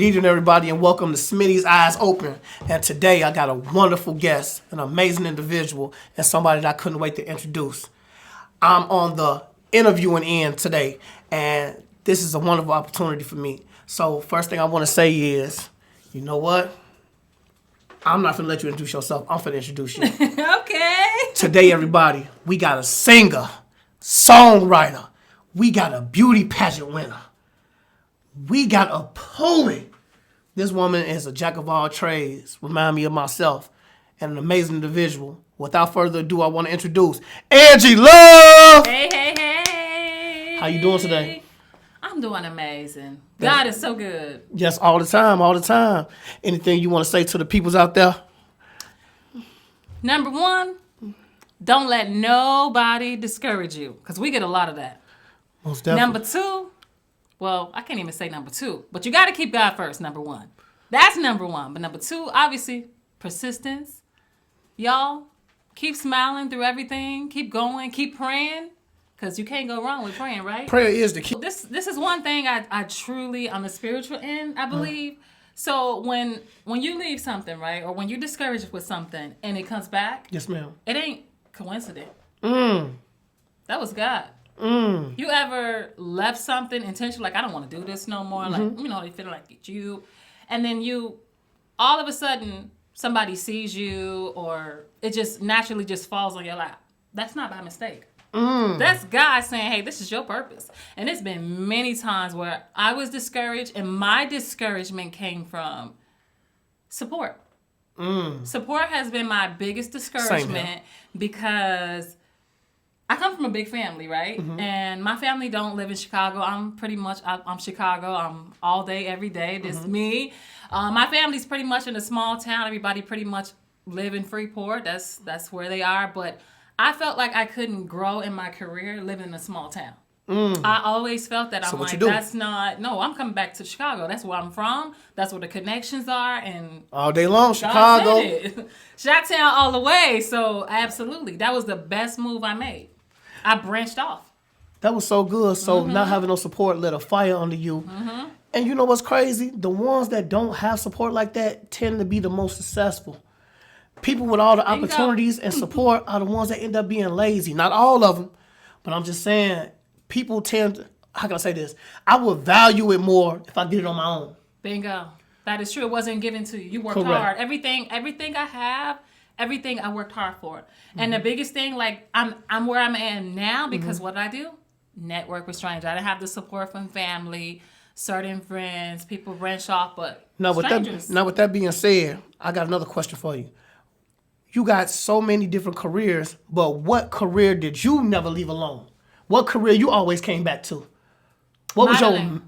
Good evening, everybody, and welcome to Smitty's Eyes Open. And today I got a wonderful guest, an amazing individual, and somebody that I couldn't wait to introduce. I'm on the interviewing end today, and this is a wonderful opportunity for me. So first thing I want to say is, you know what? I'm not going to let you introduce yourself. I'm going to introduce you. Okay. Today, everybody, we got a singer, songwriter. We got a beauty pageant winner. We got a poet. This woman is a jack of all trades. Remind me of myself. And an amazing individual. Without further ado, I want to introduce Angie Alove. Hey. How you doing today? I'm doing amazing. God is so good. Yes, all the time. Anything you want to say to the peoples out there? Number one, don't let nobody discourage you, because we get a lot of that. Most definitely. Number two, well, I can't even say number two, but you got to keep God first, number one. That's number one. But number two, obviously, persistence. Y'all, keep smiling through everything. Keep going. Keep praying, because you can't go wrong with praying, right? Prayer is the key. This is one thing I truly, on the spiritual end, I believe. So when you leave something, right, or when you're discouraged with something and it comes back, Yes, ma'am. it ain't coincident. That was God. You ever left something intentionally, like, I don't want to do this no more, like, you feel like it's you, and then you, all of a sudden, somebody sees you, or it just naturally just falls on your lap. That's not by mistake. That's God saying, hey, this is your purpose. And it's been many times where I was discouraged, and my discouragement came from support. Support has been my biggest discouragement because I come from a big family, right? And my family don't live in Chicago. I'm Chicago. I'm all day, every day. This is me. My family's pretty much in a small town. Everybody pretty much live in Freeport. That's where they are. But I felt like I couldn't grow in my career living in a small town. I always felt that. I'm I'm coming back to Chicago. That's where I'm from. That's where the connections are. And all day long, Chicago. Chi-town all the way. So absolutely. That was the best move I made. I branched off. That was so good. So not having no support lit a fire under you. And you know what's crazy? The ones that don't have support like that tend to be the most successful. People with all the opportunities and support are the ones that end up being lazy. Not all of them, but I'm just saying people tend to, how can I say this? I would value it more if I did it on my own. Bingo. That is true. It wasn't given to you. You worked hard. Everything I have, everything I worked hard for. And the biggest thing, like, I'm where I'm at now because what did I do? Network with strangers. I didn't have the support from family, certain friends, people branch off, but strangers. With that being said, I got another question for you. You got so many different careers, but what career did you never leave alone? What career you always came back to? What was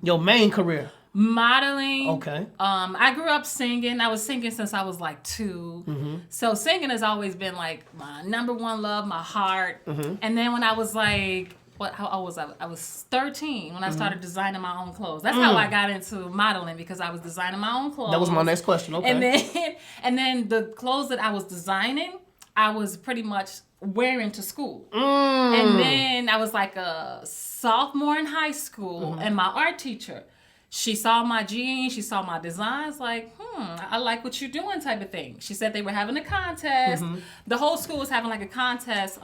your main career? Modeling. Okay. I grew up singing. I was singing since I was like 2. So singing has always been like my number one love, my heart. And then when I was like, how old was I? I was 13 when I started designing my own clothes. That's how I got into modeling, because I was designing my own clothes. That was my next question. Okay. And then the clothes that I was designing, I was pretty much wearing to school. And then I was like a sophomore in high school, and my art teacher, she saw my jeans, she saw my designs, like, I like what you're doing type of thing. She said they were having a contest. The whole school was having like a contest,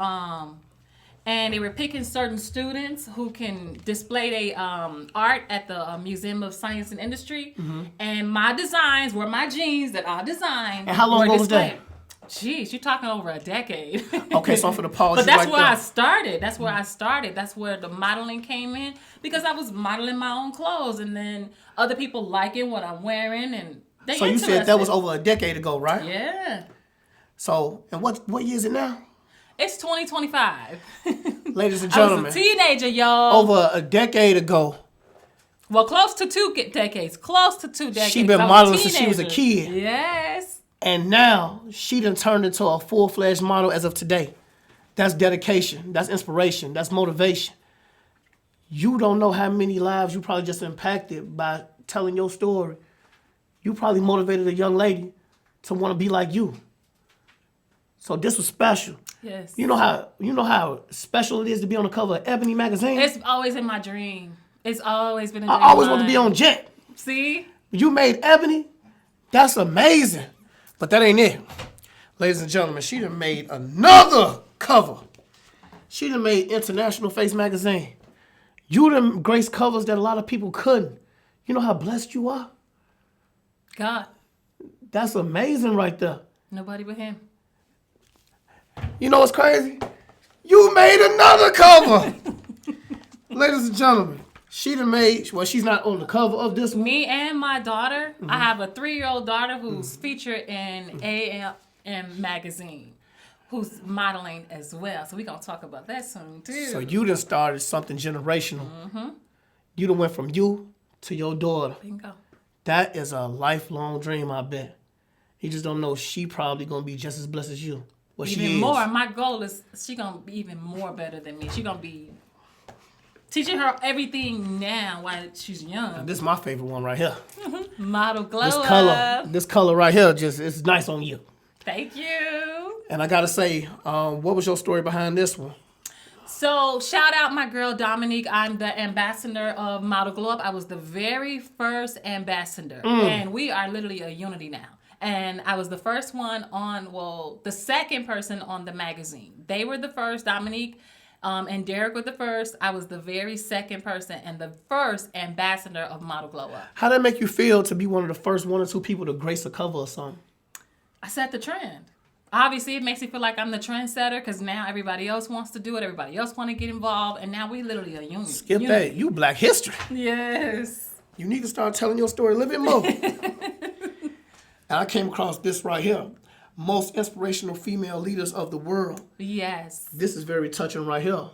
and they were picking certain students who can display their art at the Museum of Science and Industry. And my designs were my jeans that I designed. And how long ago was that? Jeez, you're talking over a decade. Okay, so I'm for the pause. But that's where I started. That's where the modeling came in, because I was modeling my own clothes, and then other people liking what I'm wearing, and they So you said that was over a decade ago, right? Yeah. So, and what year is it now? It's 2025. Ladies and gentlemen. I was a teenager, y'all. Over a decade ago. Well, close to 2 decades. Close to 2 decades. She been modeling since she was a kid. Yes. And now she done turned into a full-fledged model as of today. That's dedication. That's inspiration. That's motivation. You don't know how many lives you probably just impacted by telling your story. You probably motivated a young lady to want to be like you. So this was special. Yes. You know how special it is to be on the cover of Ebony magazine? It's always in my dream. It's always been a dream. I always want to be on Jet. See? You made Ebony? That's amazing. But that ain't it. Ladies and gentlemen, she done made another cover. She done made International Face Magazine. You done graced covers that a lot of people couldn't. You know how blessed you are? God. That's amazing right there. Nobody but him. You know what's crazy? You made another cover. Ladies and gentlemen, she done made, well, she's not on the cover of this one. Me and my daughter, I have a 3-year-old daughter who's featured in AM magazine, who's modeling as well. So we're going to talk about that soon, too. So you done started something generational. You done went from you to your daughter. Bingo. That is a lifelong dream, I bet. You just don't know she probably going to be just as blessed as you. Well, Even she is. more. My goal is she going to be even more better than me. She going to be teaching her everything now while she's young. This is my favorite one right here. Model glow This color right here, just it's nice on you. Thank you. And I got to say, what was your story behind this one? So, shout out my girl Dominique. I'm the ambassador of Model Glow Up. I was the very first ambassador. And we are literally a unity now. And I was the first one on, well, the second person on the magazine. They were the first, Dominique and Derek were the first. I was the very second person and the first ambassador of Model Glow Up. How did that make you feel to be one of the first 1 or 2 people to grace a cover or something? I set the trend. Obviously, it makes me feel like I'm the trendsetter because now everybody else wants to do it. Everybody else want to get involved. And now we literally a union. Skip that. You Black history. Yes. You need to start telling your story a little bit more. And I came across this right here. Most inspirational female leaders of the world. Yes. This is very touching right here.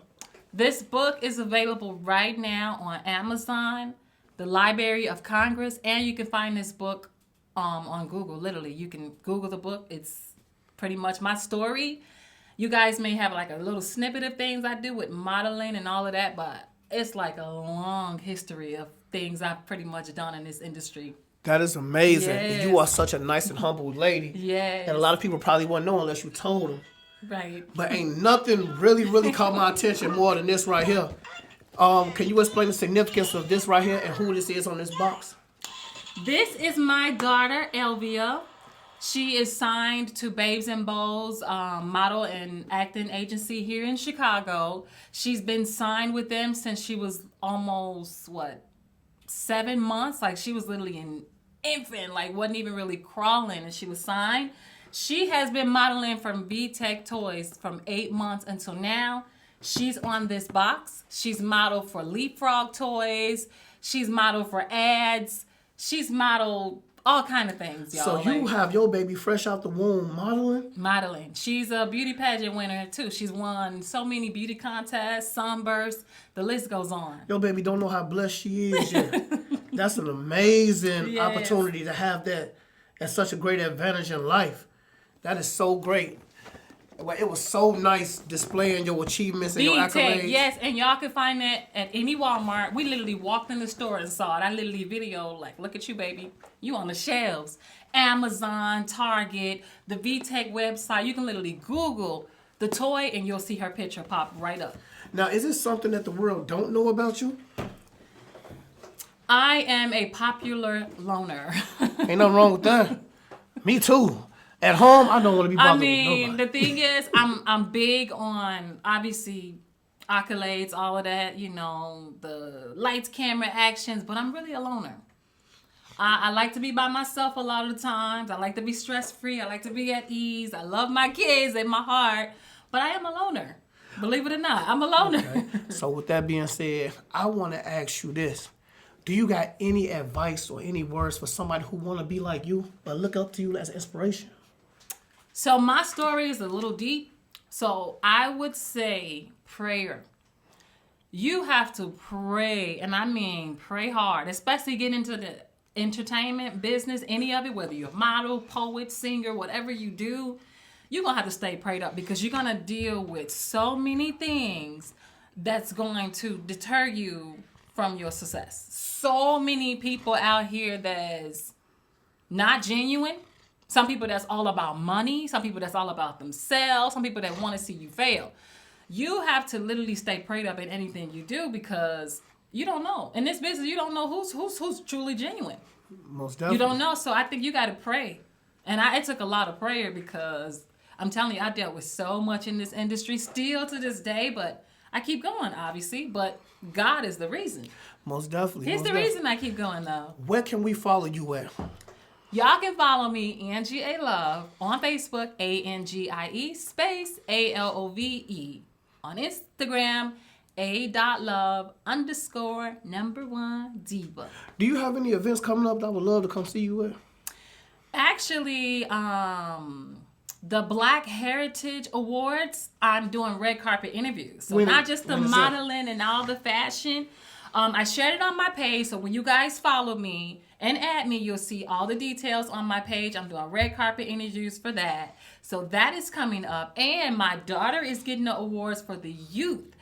This book is available right now on Amazon, the Library of Congress, and you can find this book on Google. Literally, you can Google the book. It's pretty much my story. You guys may have like a little snippet of things I do with modeling and all of that, but it's like a long history of things I've pretty much done in this industry. That is amazing. Yes. You are such a nice and humble lady. Yes. And a lot of people probably wouldn't know unless you told them. Right. But ain't nothing really caught my attention more than this right here. Can you explain the significance of this right here and who this is on this box? This is my daughter, Elvia. She is signed to Babes and Bows model and acting agency here in Chicago. She's been signed with them since she was almost, 7 months? Like, she was literally an infant, like, wasn't even really crawling, and she was signed. She has been modeling from VTech Toys from 8 months until now. She's on this box. She's modeled for Leapfrog Toys. She's modeled for ads. She's modeled all kind of things, y'all. So you have your baby fresh out the womb modeling? Modeling. She's a beauty pageant winner, too. She's won so many beauty contests, sunbursts. The list goes on. Your baby don't know how blessed she is yet. That's an amazing Yes. opportunity to have that and such a great advantage in life. That is so great. Well, it was so nice displaying your achievements and your accolades. Yes, and y'all can find that at any Walmart. We literally walked in the store and saw it. I literally videoed, like, look at you, baby. You on the shelves. Amazon, Target, the VTech website. You can literally Google the toy and you'll see her picture pop right up. Now, is this something that the world don't know about you? I am a popular loner. Ain't nothing wrong with that. Me too. At home, I don't want to be bothered with nobody. The thing is, I'm big on, obviously, accolades, all of that, you know, the lights, camera, actions, but I'm really a loner. I like to be by myself a lot of the times. I like to be stress-free. I like to be at ease. I love my kids in my heart, but I am a loner. Believe it or not, I'm a loner. Okay. So with that being said, I want to ask you this. Do you got any advice or any words for somebody who want to be like you, but look up to you as inspiration? So my story is a little deep. So I would say prayer. You have to pray, and I mean pray hard, especially get into the entertainment business, any of it, whether you're a model, poet, singer, whatever you do, you're going to have to stay prayed up because you're going to deal with so many things that's going to deter you from your success. So many people out here that's not genuine. Some people that's all about money. Some people that's all about themselves. Some people that want to see you fail. You have to literally stay prayed up in anything you do because you don't know. In this business, you don't know who's truly genuine. Most You definitely. don't know. So I think you got to pray. And it took a lot of prayer because I'm telling you, I dealt with so much in this industry still to this day, but I keep going, obviously. But God is the reason. Most definitely. He's most the definitely. reason I keep going, though. Where can we follow you at? Y'all can follow me, Angie Alove, on Facebook, ANGIE space ALOVE. On Instagram, a.love_1 diva. Do you have any events coming up that I would love to come see you at? Actually, the Black Heritage Awards, I'm doing red carpet interviews. So not just the modeling and all the fashion. I shared it on my page, so when you guys follow me and add me, you'll see all the details on my page. I'm doing red carpet interviews for that. So that is coming up. And my daughter is getting the awards for the youth.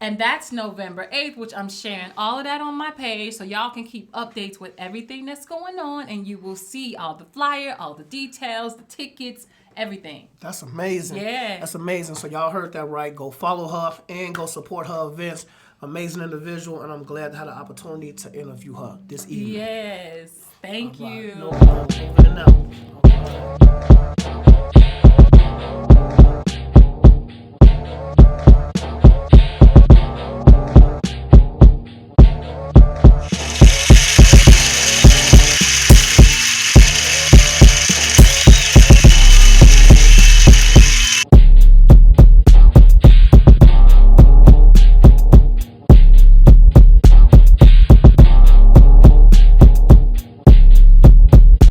And that's November 8th, which I'm sharing all of that on my page. So y'all can keep updates with everything that's going on. And you will see all the flyer, all the details, the tickets, everything. That's amazing. Yeah. That's amazing. So y'all heard that right. Go follow her and go support her events. Amazing individual, and I'm glad to have the opportunity to interview her this evening. Yes. Thank you. No problem. Over and out.